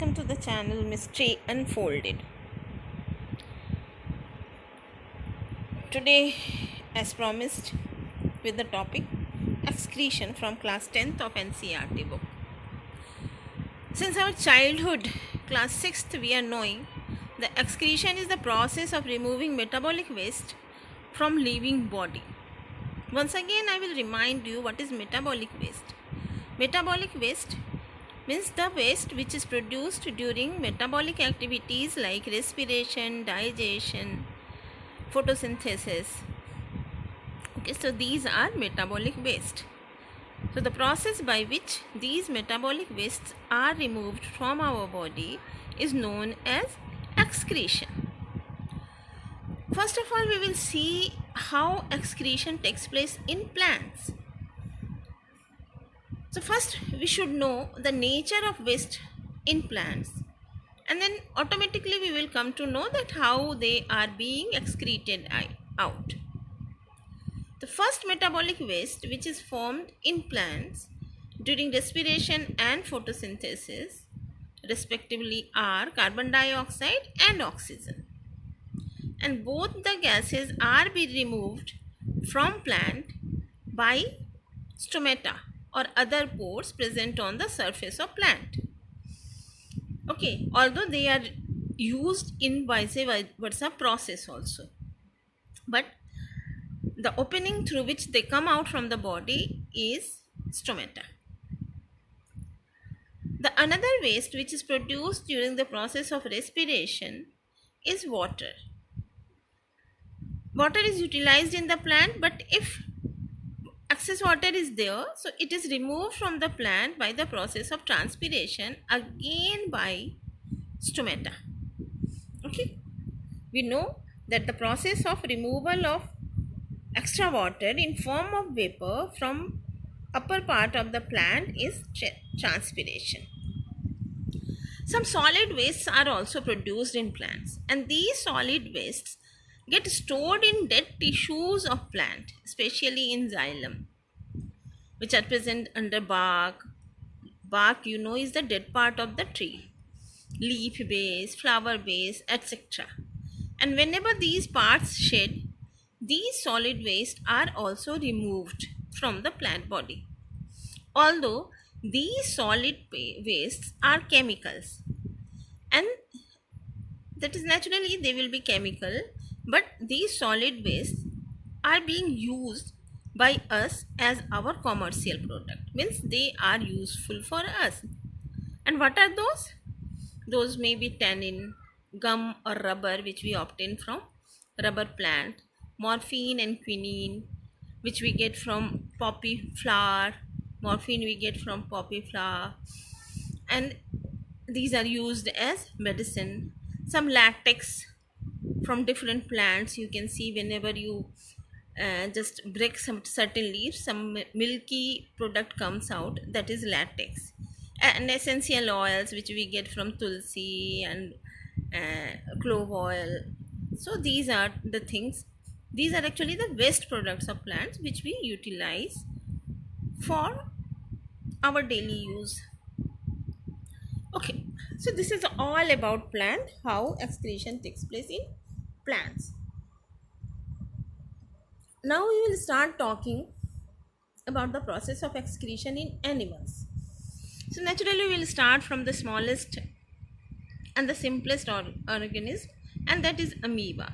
welcome to the channel Mystery Unfolded. Today, as promised, with the topic excretion from class 10th of NCERT book. Since our childhood, class 6th, we are knowing the excretion is the process of removing metabolic waste from living body. Once again, I will remind you what is metabolic waste. Metabolic waste means the waste which is produced during metabolic activities like respiration, digestion, photosynthesis. Okay, so these are metabolic waste. So the process by which these metabolic wastes are removed from our body is known as excretion. First of all, we will see how excretion takes place in plants. So first we should know the nature of waste in plants, and then automatically we will come to know that how they are being excreted out. The first metabolic waste which is formed in plants during respiration and photosynthesis respectively are carbon dioxide and oxygen, and both the gases are being removed from plant by stomata or other pores present on the surface of plant. Okay, although they are used in vice versa process also, but the opening through which they come out from the body is stomata. The another waste which is produced during the process of respiration is water. Water is utilized in the plant, but if excess water is there, so it is removed from the plant by the process of transpiration, again by stomata. Okay, we know that the process of removal of extra water in form of vapor from upper part of the plant is transpiration. Some solid wastes are also produced in plants, and these solid wastes get stored in dead tissues of plant, especially in xylem, which are present under bark. Bark, you know, is the dead part of the tree, leaf base, flower base, etc. And whenever these parts shed, these solid waste are also removed from the plant body. Although these solid wastes are chemicals, and that is naturally they will be chemical, but these solid wastes are being used by us as our commercial product, means they are useful for us. And what are those? Those may be tannin, gum or rubber which we obtain from rubber plant, morphine and quinine which we get from poppy flower, morphine we get from poppy flower, and these are used as medicine. Some latex from different plants, you can see whenever you just break some certain leaves, some milky product comes out, that is latex. And essential oils which we get from tulsi and clove oil. So these are the things, these are actually the waste products of plants which we utilize for our daily use. Okay, so this is all about plant, how excretion takes place in plants. Now we will start talking about the process of excretion in animals. So naturally we will start from the smallest and the simplest organism, and that is amoeba.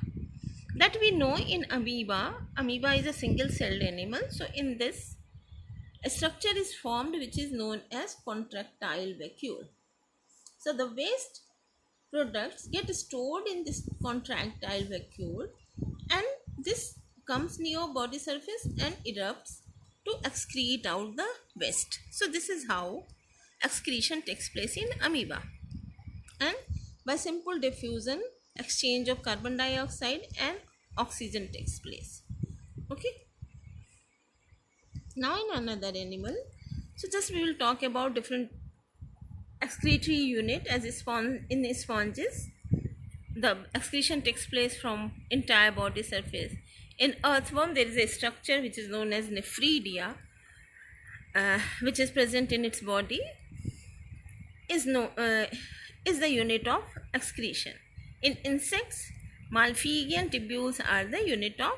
That we know in amoeba is a single celled animal. So in this, a structure is formed which is known as contractile vacuole. So the waste products get stored in this contractile vacuole, and this comes near body surface and erupts to excrete out the waste. So this is how excretion takes place in amoeba, and by simple diffusion, exchange of carbon dioxide and oxygen takes place. Okay, now in another animal, so just we will talk about different excretory unit. As in sponges, the excretion takes place from entire body surface. In earthworm, there is a structure which is known as nephridia, which is present in its body, is no is the unit of excretion. In insects, Malpighian tubules are the unit of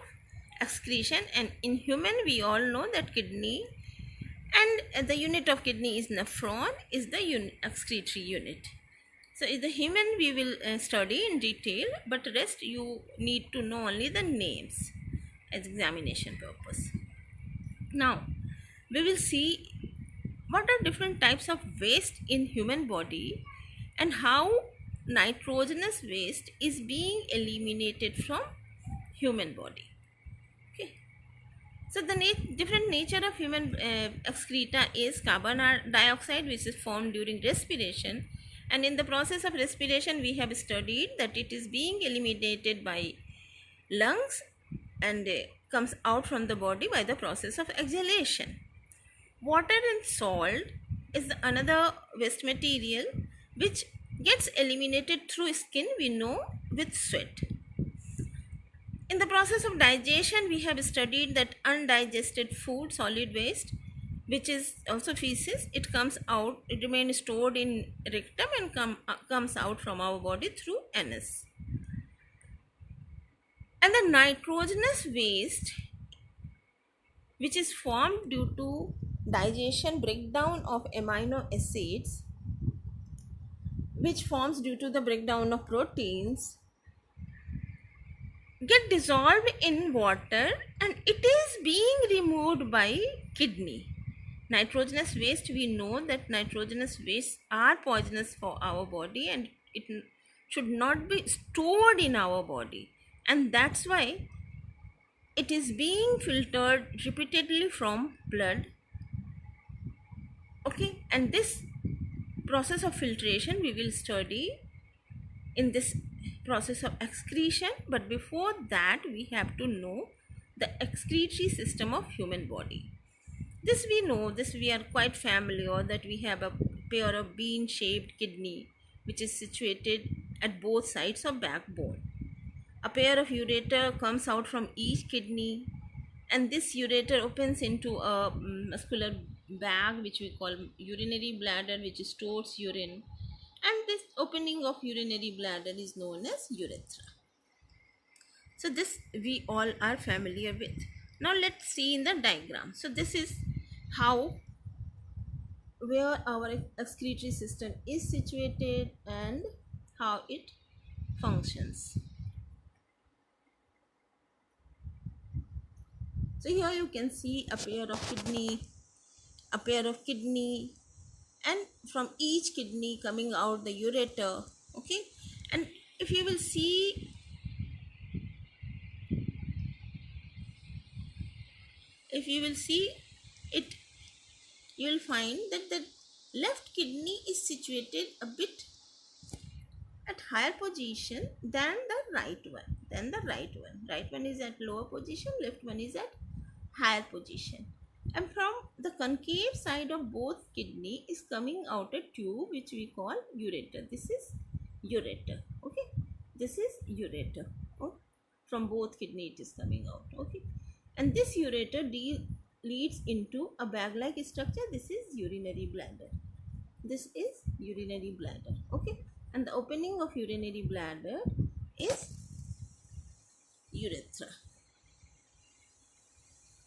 excretion, and in human we all know that kidney and the unit of kidney is nephron is the excretory unit. So in the human we will study in detail, but rest you need to know only the names as examination purpose. Now we will see what are different types of waste in human body and how nitrogenous waste is being eliminated from human body. Okay. So the different nature of human excreta is carbon dioxide, which is formed during respiration, and in the process of respiration we have studied that it is being eliminated by lungs and comes out from the body by the process of exhalation. Water and salt is another waste material which gets eliminated through skin, we know, with sweat. In the process of digestion, we have studied that undigested food, solid waste, which is also feces, it comes out, it remains stored in rectum and comes out from our body through anus. And the nitrogenous waste, which is formed due to digestion breakdown of amino acids, which forms due to the breakdown of proteins, get dissolved in water and it is being removed by kidney. Nitrogenous waste, we know that nitrogenous wastes are poisonous for our body and it should not be stored in our body, and that's why it is being filtered repeatedly from blood. Okay, and this process of filtration we will study in this process of excretion, but before that we have to know the excretory system of human body. This we know, this we are quite familiar, that we have a pair of bean shaped kidney which is situated at both sides of backbone. A pair of ureter comes out from each kidney, and this ureter opens into a muscular bag which we call urinary bladder, which stores urine, and this opening of urinary bladder is known as urethra. So this we all are familiar with. Now let's see in the diagram. So this is how where our excretory system is situated and how it functions. So here you can see a pair of kidney, and from each kidney coming out the ureter. Okay, and if you will see, it, you will find that the left kidney is situated a bit at higher position than the right one. Right one is at lower position, left one is at higher position. And from the concave side of both kidney is coming out a tube which we call ureter. This is ureter. Okay, this is ureter. Oh, from both kidney it is coming out. Okay, and this ureter leads into a bag-like structure. This is urinary bladder. This is urinary bladder. Okay, and the opening of urinary bladder is urethra.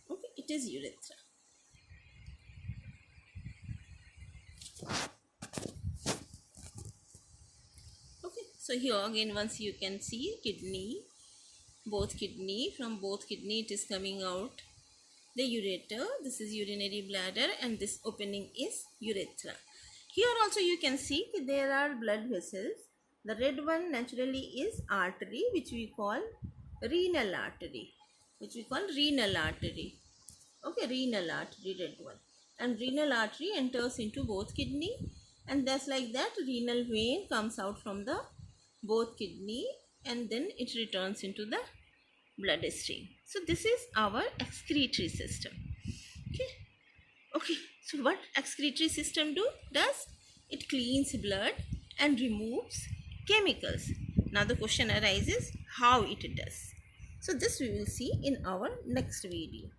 Okay, it is urethra. Okay, so here again once you can see kidney, from both kidney it is coming out the ureter. This is urinary bladder and this opening is urethra. Here also you can see there are blood vessels. The red one naturally is artery, which we call renal artery. Okay, renal artery, red one. And renal artery enters into both kidney, and thus like that renal vein comes out from the both kidney and then it returns into the bloodstream. So this is our excretory system. Okay, so what excretory system does? It cleans blood and removes chemicals. Now the question arises how it does. So this we will see in our next video.